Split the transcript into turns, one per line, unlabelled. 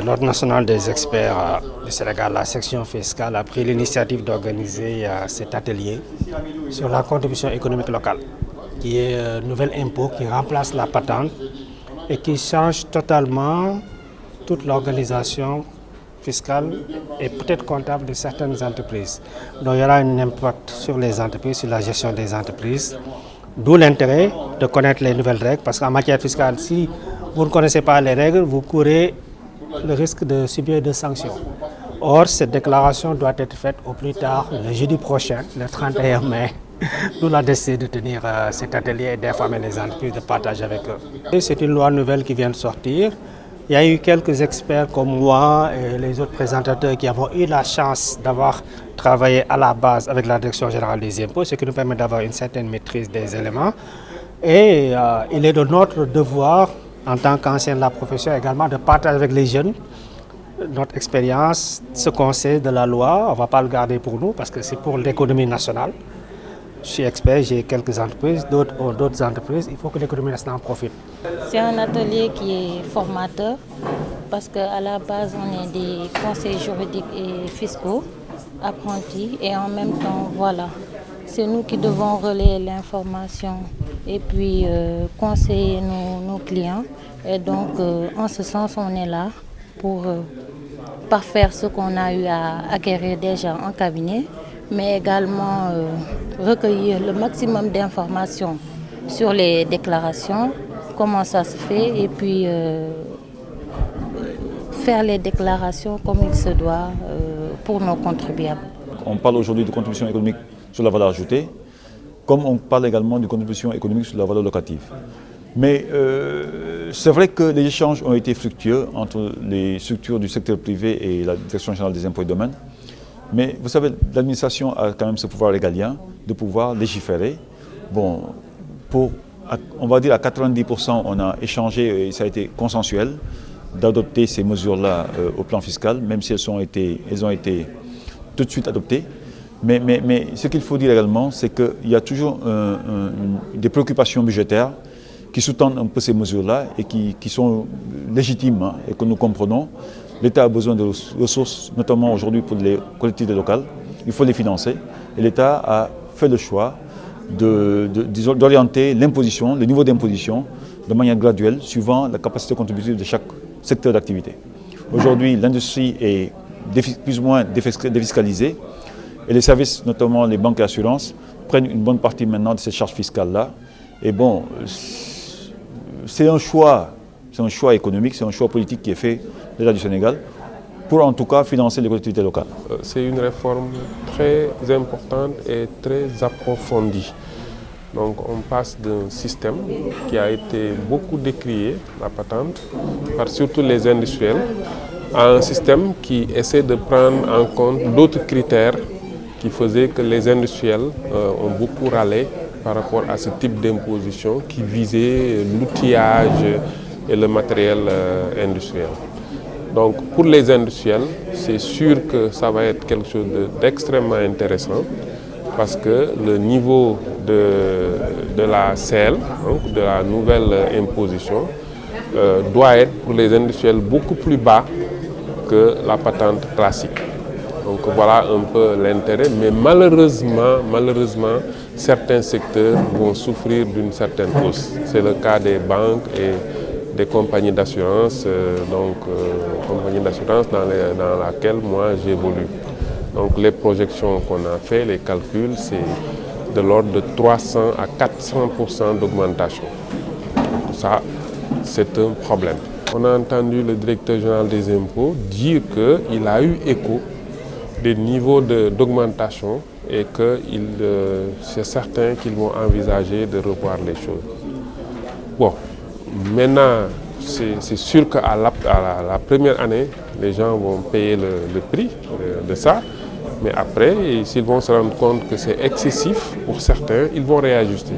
l'Ordre national des experts du Sénégal, la section fiscale, a pris l'initiative d'organiser cet atelier sur la contribution économique locale, qui est un nouvel impôt qui remplace la patente et qui change totalement toute l'organisation fiscale et peut-être comptable de certaines entreprises. Donc il y aura un impact sur les entreprises, sur la gestion des entreprises, d'où l'intérêt de connaître les nouvelles règles, parce qu'en matière fiscale, si vous ne connaissez pas les règles, vous courez le risque de subir des sanctions. Or, cette déclaration doit être faite au plus tard le jeudi prochain, le 31 mai. Nous avons décidé de tenir cet atelier et d'informer les entreprises, de partager avec eux. C'est une loi nouvelle qui vient de sortir. Il y a eu quelques experts comme moi et les autres présentateurs qui avons eu la chance d'avoir travaillé à la base avec la Direction générale des impôts, ce qui nous permet d'avoir une certaine maîtrise des éléments. Et il est de notre devoir, en tant qu'anciens de la profession également, de partager avec les jeunes notre expérience, ce qu'on sait de la loi. On ne va pas le garder pour nous parce que c'est pour l'économie nationale. Je suis expert, j'ai quelques entreprises, d'autres ont d'autres entreprises. Il faut que l'économie nationale en profite.
C'est un atelier qui est formateur parce qu'à la base, on est des conseillers juridiques et fiscaux, apprentis, et en même temps, voilà, c'est nous qui devons relayer l'information et puis conseiller nos clients. Et donc, en ce sens, on est là pour parfaire ce qu'on a eu à acquérir déjà en cabinet, mais également recueillir le maximum d'informations sur les déclarations, comment ça se fait, et puis faire les déclarations comme il se doit pour nos contribuables.
On parle aujourd'hui de contribution économique sur la valeur ajoutée, comme on parle également de contribution économique sur la valeur locative. Mais c'est vrai que les échanges ont été fructueux entre les structures du secteur privé et la Direction générale des impôts et domaines. Mais vous savez, l'administration a quand même ce pouvoir régalien de pouvoir légiférer. Bon, on va dire à 90%, on a échangé et ça a été consensuel d'adopter ces mesures-là au plan fiscal, même si elles ont été tout de suite adoptées. Mais ce qu'il faut dire également, c'est qu'il y a toujours des préoccupations budgétaires qui sous-tendent un peu ces mesures-là et qui sont légitimes, hein, et que nous comprenons. L'État a besoin de ressources, notamment aujourd'hui pour les collectivités locales. Il faut les financer. Et l'État a fait le choix d'orienter l'imposition, le niveau d'imposition, de manière graduelle, suivant la capacité contributive de chaque secteur d'activité. Aujourd'hui, l'industrie est plus ou moins défiscalisée et les services, notamment les banques et assurances, prennent une bonne partie maintenant de cette charge fiscale-là. Et bon, c'est un choix économique, c'est un choix politique qui est fait de l'État du Sénégal pour en tout cas financer les collectivités locales.
C'est une réforme très importante et très approfondie. Donc on passe d'un système qui a été beaucoup décrié, la patente, par surtout les industriels, à un système qui essaie de prendre en compte d'autres critères qui faisaient que les industriels ont beaucoup râlé par rapport à ce type d'imposition qui visait l'outillage et le matériel industriel. Donc pour les industriels, c'est sûr que ça va être quelque chose d'extrêmement intéressant parce que le niveau de la CEL, donc de la nouvelle imposition, doit être pour les industriels beaucoup plus bas que la patente classique. Donc voilà un peu l'intérêt, mais malheureusement, certains secteurs vont souffrir d'une certaine hausse. C'est le cas des banques et des compagnies d'assurance, compagnies d'assurance dans laquelle moi j'évolue. Donc les projections qu'on a fait, les calculs, c'est de l'ordre de 300 à 400% d'augmentation. Ça, c'est un problème. On a entendu le directeur général des impôts dire qu'il a eu écho des niveaux d'augmentation et que c'est certain qu'ils vont envisager de revoir les choses. Bon, maintenant, c'est sûr qu'à la première année, les gens vont payer le prix de ça, mais après, s'ils vont se rendre compte que c'est excessif pour certains, ils vont réajuster.